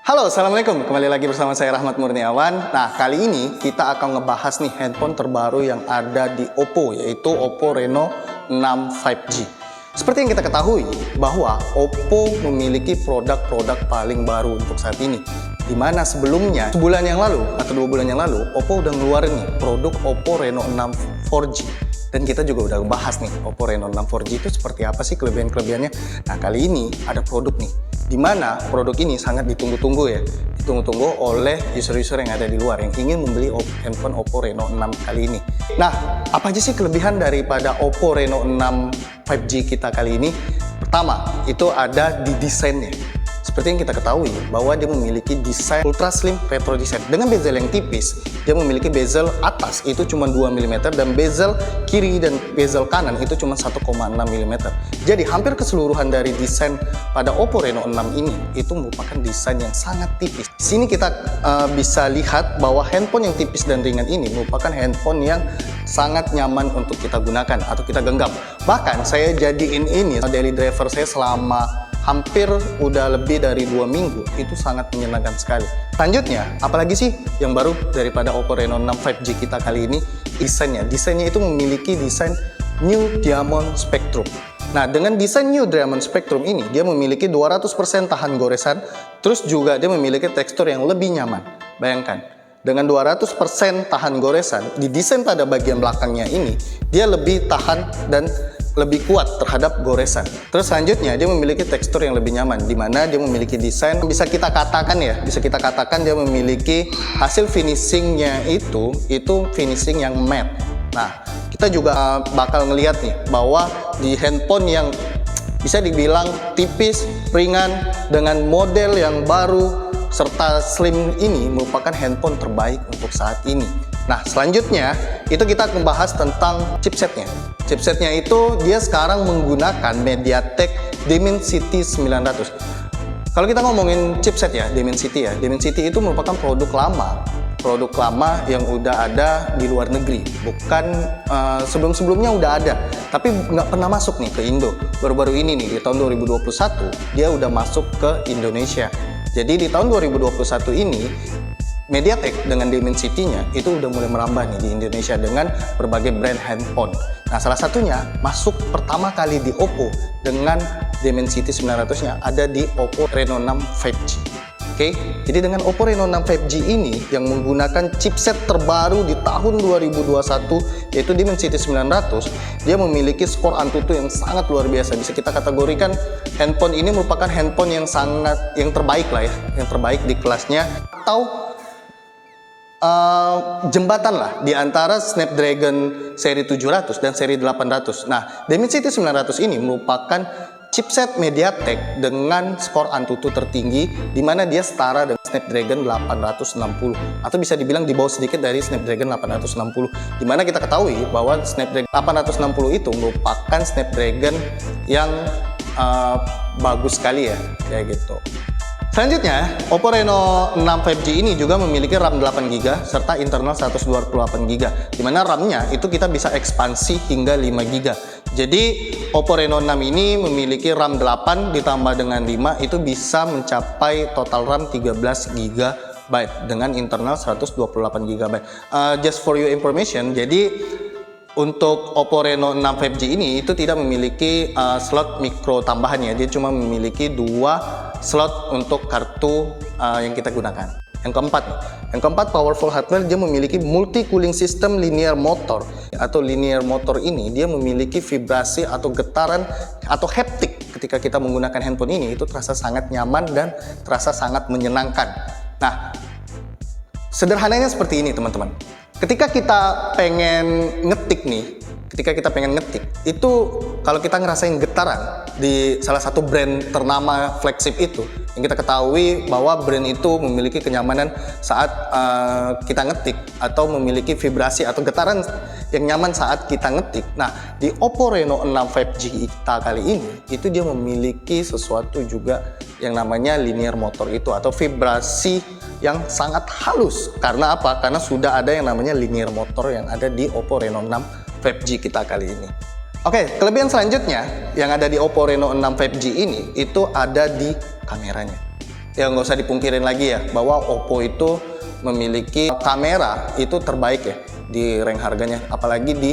Halo, Assalamualaikum. Kembali lagi bersama saya Rahmat Murniawan. Nah, kali ini kita akan ngebahas nih handphone terbaru yang ada di Oppo, yaitu Oppo Reno 6 5G. Seperti yang kita ketahui bahwa Oppo memiliki produk-produk paling baru untuk saat ini. Di mana sebelumnya, sebulan yang lalu atau 2 bulan yang lalu, Oppo udah ngeluarin nih produk Oppo Reno 6 4G. Dan kita juga udah bahas nih, Oppo Reno 6 4G itu seperti apa sih kelebihan-kelebihannya. Nah, kali ini ada produk nih, di mana produk ini sangat ditunggu-tunggu ya. Ditunggu-tunggu oleh user-user yang ada di luar yang ingin membeli handphone Oppo Reno 6 kali ini. Nah, apa aja sih kelebihan daripada Oppo Reno 6 5G kita kali ini? Pertama, itu ada di desainnya. Seperti yang kita ketahui bahwa dia memiliki desain ultra slim retro design dengan bezel yang tipis. Dia memiliki bezel atas itu cuma 2 mm dan bezel kiri dan bezel kanan itu cuma 1,6 mm. Jadi hampir keseluruhan dari desain pada Oppo Reno 6 ini itu merupakan desain yang sangat tipis. Di sini kita bisa lihat bahwa handphone yang tipis dan ringan ini merupakan handphone yang sangat nyaman untuk kita gunakan atau kita genggam. Bahkan saya jadiin ini daily driver saya selama hampir udah lebih dari 2 minggu, itu sangat menyenangkan sekali. Selanjutnya, apalagi sih yang baru daripada Oppo Reno 6 5G kita kali ini? Desainnya. Desainnya itu memiliki desain New Diamond Spectrum. Nah, dengan desain New Diamond Spectrum ini, dia memiliki 200% tahan goresan, terus juga dia memiliki tekstur yang lebih nyaman. Bayangkan, dengan 200% tahan goresan, didesain pada bagian belakangnya ini, dia lebih tahan dan lebih kuat terhadap goresan. Terus selanjutnya dia memiliki tekstur yang lebih nyaman, di mana dia memiliki desain bisa kita katakan dia memiliki hasil finishingnya itu finishing yang matte. Nah, kita juga bakal ngelihat nih bahwa di handphone yang bisa dibilang tipis, ringan dengan model yang baru serta slim ini merupakan handphone terbaik untuk saat ini. Nah, selanjutnya itu kita membahas tentang chipsetnya. Chipsetnya itu dia sekarang menggunakan MediaTek Dimensity 900. Kalau kita ngomongin chipset ya, Dimensity itu merupakan produk lama yang udah ada di luar negeri. Bukan sebelum-sebelumnya udah ada, tapi nggak pernah masuk nih ke Indo. Baru-baru ini nih di tahun 2021 dia udah masuk ke Indonesia. Jadi di tahun 2021 ini MediaTek dengan Dimensity-nya itu udah mulai merambah nih di Indonesia dengan berbagai brand handphone. Nah, salah satunya masuk pertama kali di Oppo dengan Dimensity 900-nya ada di Oppo Reno 6 5G. Oke, jadi dengan Oppo Reno 6 5G ini yang menggunakan chipset terbaru di tahun 2021 yaitu Dimensity 900, dia memiliki skor Antutu yang sangat luar biasa. Bisa kita kategorikan handphone ini merupakan handphone yang terbaik lah ya, yang terbaik di kelasnya, atau jembatan lah di antara Snapdragon seri 700 dan seri 800. Nah, Dimensity 900 ini merupakan chipset MediaTek dengan skor Antutu tertinggi, di mana dia setara dengan Snapdragon 860 atau bisa dibilang di bawah sedikit dari Snapdragon 860. Di mana kita ketahui bahwa Snapdragon 860 itu merupakan Snapdragon yang bagus sekali ya, kayak gitu. Selanjutnya, Oppo Reno 6 5G ini juga memiliki RAM 8GB serta internal 128GB, di mana RAM-nya itu kita bisa ekspansi hingga 5GB. Jadi, Oppo Reno 6 ini memiliki RAM 8 ditambah dengan 5 itu bisa mencapai total RAM 13GB dengan internal 128GB. Just for your information, jadi untuk Oppo Reno 6 5G ini itu tidak memiliki slot micro tambahannya, dia cuma memiliki 2 slot untuk kartu yang kita gunakan. Yang keempat, powerful hardware, dia memiliki multi cooling system linear motor. Atau linear motor ini dia memiliki vibrasi atau getaran atau haptik ketika kita menggunakan handphone ini itu terasa sangat nyaman dan terasa sangat menyenangkan. Nah, sederhananya seperti ini teman-teman. Ketika kita pengen ngetik, itu kalau kita ngerasain getaran di salah satu brand ternama flagship itu, yang kita ketahui bahwa brand itu memiliki kenyamanan saat kita ngetik atau memiliki vibrasi atau getaran yang nyaman saat kita ngetik. Nah, di Oppo Reno 6 5G kita kali ini, itu dia memiliki sesuatu juga yang namanya linear motor itu atau vibrasi yang sangat halus. Karena apa? Karena sudah ada yang namanya linear motor yang ada di Oppo Reno 6 5G kita kali ini. Oke, kelebihan selanjutnya yang ada di Oppo Reno 6 5G ini itu ada di kameranya. ya nggak usah dipungkirin lagi ya, bahwa Oppo itu memiliki kamera itu terbaik ya di rank harganya, apalagi di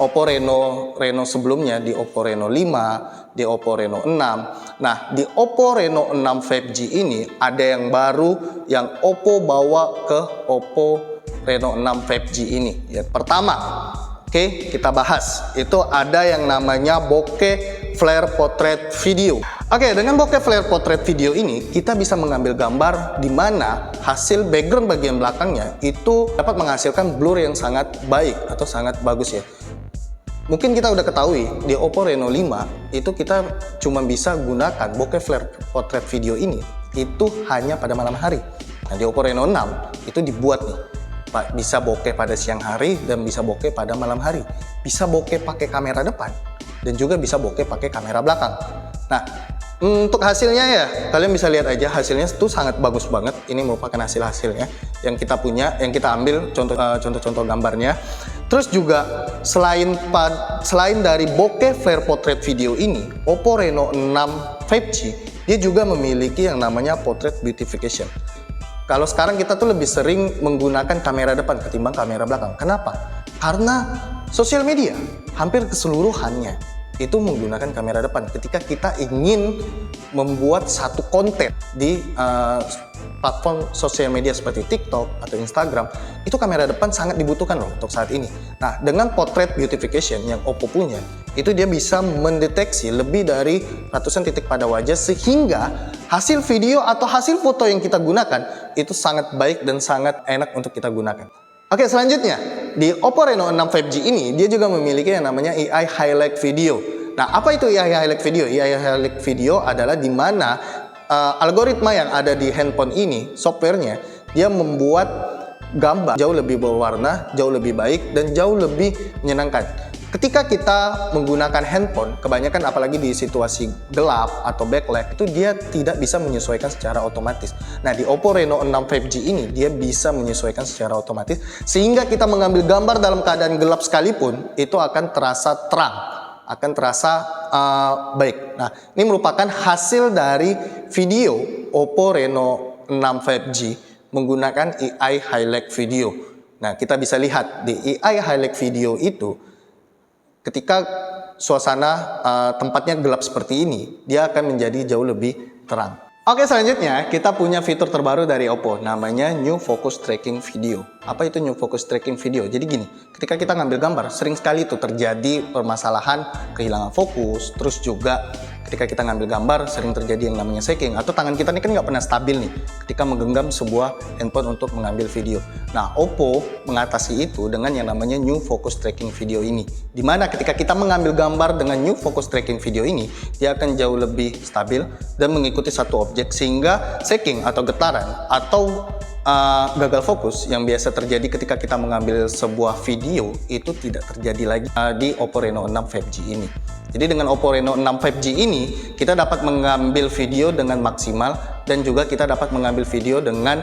Oppo Reno sebelumnya, di Oppo Reno 5, di Oppo Reno 6. Nah, di Oppo Reno 6 5G ini ada yang baru yang Oppo bawa ke Oppo Reno 6 5G ini. Ya, pertama, oke, kita bahas. Itu ada yang namanya bokeh flare portrait video. Oke, dengan bokeh flare portrait video ini, kita bisa mengambil gambar di mana hasil background bagian belakangnya itu dapat menghasilkan blur yang sangat baik atau sangat bagus ya. Mungkin kita udah ketahui di Oppo Reno 5 itu kita cuma bisa gunakan bokeh flare portrait video ini itu hanya pada malam hari. Nah, di Oppo Reno 6 itu dibuat nih, Pak, bisa bokeh pada siang hari dan bisa bokeh pada malam hari. Bisa bokeh pakai kamera depan dan juga bisa bokeh pakai kamera belakang. Nah, untuk hasilnya ya kalian bisa lihat aja, hasilnya itu sangat bagus banget. Ini merupakan hasilnya yang kita punya, yang kita ambil contoh-contoh gambarnya. Terus juga selain dari bokeh flare portrait video ini, Oppo Reno 6 5G dia juga memiliki yang namanya portrait beautification. Kalau sekarang kita tuh lebih sering menggunakan kamera depan ketimbang kamera belakang. Kenapa? Karena sosial media hampir keseluruhannya itu menggunakan kamera depan. Ketika kita ingin membuat satu konten di platform sosial media seperti TikTok atau Instagram, itu kamera depan sangat dibutuhkan loh untuk saat ini. Nah, dengan portrait beautification yang Oppo punya, itu dia bisa mendeteksi lebih dari ratusan titik pada wajah sehingga hasil video atau hasil foto yang kita gunakan itu sangat baik dan sangat enak untuk kita gunakan. Oke, selanjutnya di Oppo Reno 6 5G ini dia juga memiliki yang namanya AI Highlight Video. Nah, apa itu AI Highlight Video? AI Highlight Video adalah di mana algoritma yang ada di handphone ini, softwarenya, dia membuat gambar jauh lebih berwarna, jauh lebih baik, dan jauh lebih menyenangkan. Ketika kita menggunakan handphone, kebanyakan apalagi di situasi gelap atau backlight, itu dia tidak bisa menyesuaikan secara otomatis. Nah, di Oppo Reno 6 5G ini, dia bisa menyesuaikan secara otomatis, sehingga kita mengambil gambar dalam keadaan gelap sekalipun, itu akan terasa terang, akan terasa baik. Nah, ini merupakan hasil dari video Oppo Reno 6 5G menggunakan AI Highlight Video. Nah, kita bisa lihat di AI Highlight Video itu, ketika suasana tempatnya gelap seperti ini, dia akan menjadi jauh lebih terang. Oke, selanjutnya kita punya fitur terbaru dari Oppo, namanya New Focus Tracking Video. Apa itu New Focus Tracking Video? Jadi gini, ketika kita ngambil gambar, sering sekali itu terjadi permasalahan kehilangan fokus, terus juga ketika kita ngambil gambar, sering terjadi yang namanya shaking, atau tangan kita ini kan nggak pernah stabil nih ketika menggenggam sebuah handphone untuk mengambil video. Nah, Oppo mengatasi itu dengan yang namanya New Focus Tracking Video ini, dimana ketika kita mengambil gambar dengan New Focus Tracking Video ini, dia akan jauh lebih stabil dan mengikuti satu objek, sehingga shaking atau getaran atau gagal fokus yang biasa terjadi ketika kita mengambil sebuah video itu tidak terjadi lagi di Oppo Reno 6 5G ini. Jadi dengan Oppo Reno 6 5G ini kita dapat mengambil video dengan maksimal dan juga kita dapat mengambil video dengan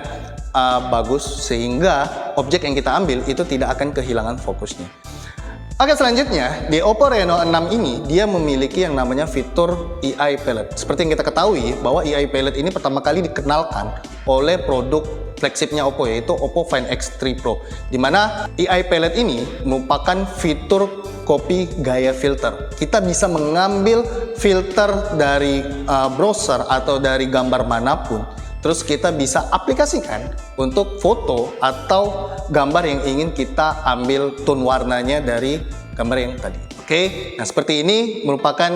bagus, sehingga objek yang kita ambil itu tidak akan kehilangan fokusnya. Oke, selanjutnya di Oppo Reno 6 ini dia memiliki yang namanya fitur AI Palette. Seperti yang kita ketahui bahwa AI Palette ini pertama kali dikenalkan oleh produk flagshipnya Oppo, yaitu Oppo Find X3 Pro, di mana AI Palette ini merupakan fitur copy gaya filter. Kita bisa mengambil filter dari browser atau dari gambar manapun, terus kita bisa aplikasikan untuk foto atau gambar yang ingin kita ambil tone warnanya dari gambar yang tadi. Oke, nah seperti ini merupakan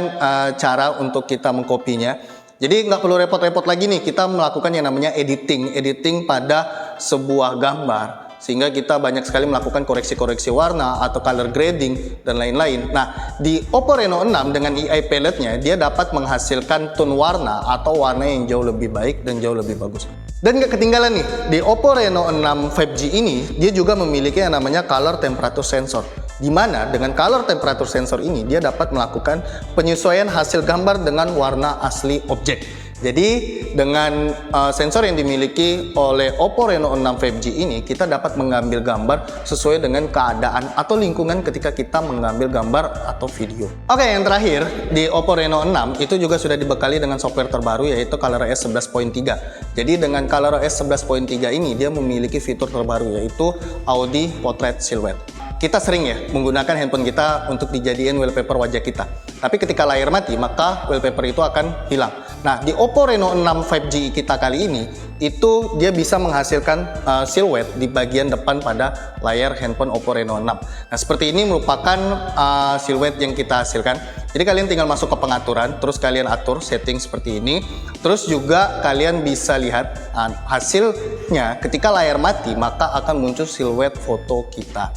cara untuk kita mengkopinya. Jadi nggak perlu repot-repot lagi nih kita melakukan yang namanya editing pada sebuah gambar, sehingga kita banyak sekali melakukan koreksi-koreksi warna atau color grading dan lain-lain. Nah, di Oppo Reno 6 dengan AI Palette-nya dia dapat menghasilkan tone warna atau warna yang jauh lebih baik dan jauh lebih bagus. Dan nggak ketinggalan nih, di Oppo Reno 6 5G ini dia juga memiliki yang namanya color temperature sensor, di mana dengan color temperature sensor ini dia dapat melakukan penyesuaian hasil gambar dengan warna asli objek. Jadi dengan sensor yang dimiliki oleh Oppo Reno 6 5G ini, kita dapat mengambil gambar sesuai dengan keadaan atau lingkungan ketika kita mengambil gambar atau video. Oke, yang terakhir di Oppo Reno 6 itu juga sudah dibekali dengan software terbaru yaitu ColorOS 11.3. Jadi dengan ColorOS 11.3 ini dia memiliki fitur terbaru yaitu Audio Portrait Silhouette. Kita sering ya menggunakan handphone kita untuk dijadiin wallpaper wajah kita. Tapi ketika layar mati, maka wallpaper itu akan hilang. Nah, di Oppo Reno 6 5G kita kali ini, itu dia bisa menghasilkan silhouette di bagian depan pada layar handphone Oppo Reno 6. Nah, seperti ini merupakan silhouette yang kita hasilkan. Jadi kalian tinggal masuk ke pengaturan, terus kalian atur setting seperti ini. Terus juga kalian bisa lihat hasilnya ketika layar mati, maka akan muncul silhouette foto kita.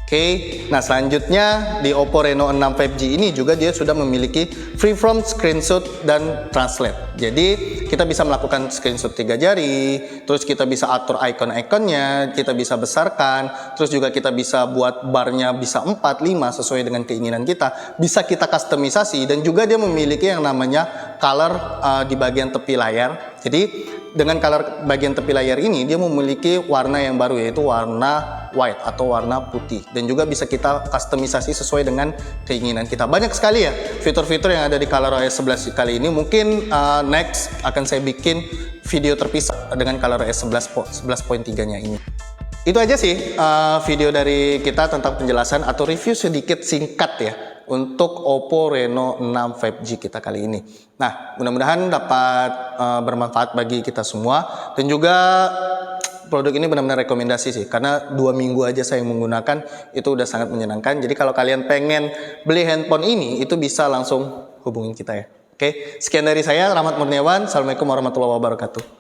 Oke, nah selanjutnya di Oppo Reno 6 5G ini juga dia sudah memiliki freeform screenshot dan translate. Jadi kita bisa melakukan screenshot 3 jari, terus kita bisa atur icon-iconnya, kita bisa besarkan, terus juga kita bisa buat barnya bisa 4, 5 sesuai dengan keinginan kita. Bisa kita customisasi dan juga dia memiliki yang namanya color di bagian tepi layar. Jadi dengan color bagian tepi layar ini dia memiliki warna yang baru yaitu warna white atau warna putih, dan juga bisa kita customisasi sesuai dengan keinginan kita. Banyak sekali ya fitur-fitur yang ada di ColorOS 11 kali ini. Mungkin next akan saya bikin video terpisah dengan ColorOS 11.3 nya ini. Itu aja sih video dari kita tentang penjelasan atau review sedikit singkat ya untuk Oppo Reno 6 5G kita kali ini. Nah, mudah-mudahan dapat bermanfaat bagi kita semua, dan juga produk ini benar-benar rekomendasi sih, karena 2 minggu aja saya menggunakan itu udah sangat menyenangkan. Jadi kalau kalian pengen beli handphone ini, itu bisa langsung hubungin kita ya. Oke, sekian dari saya, Rahmat Murniawan. Assalamualaikum warahmatullahi wabarakatuh.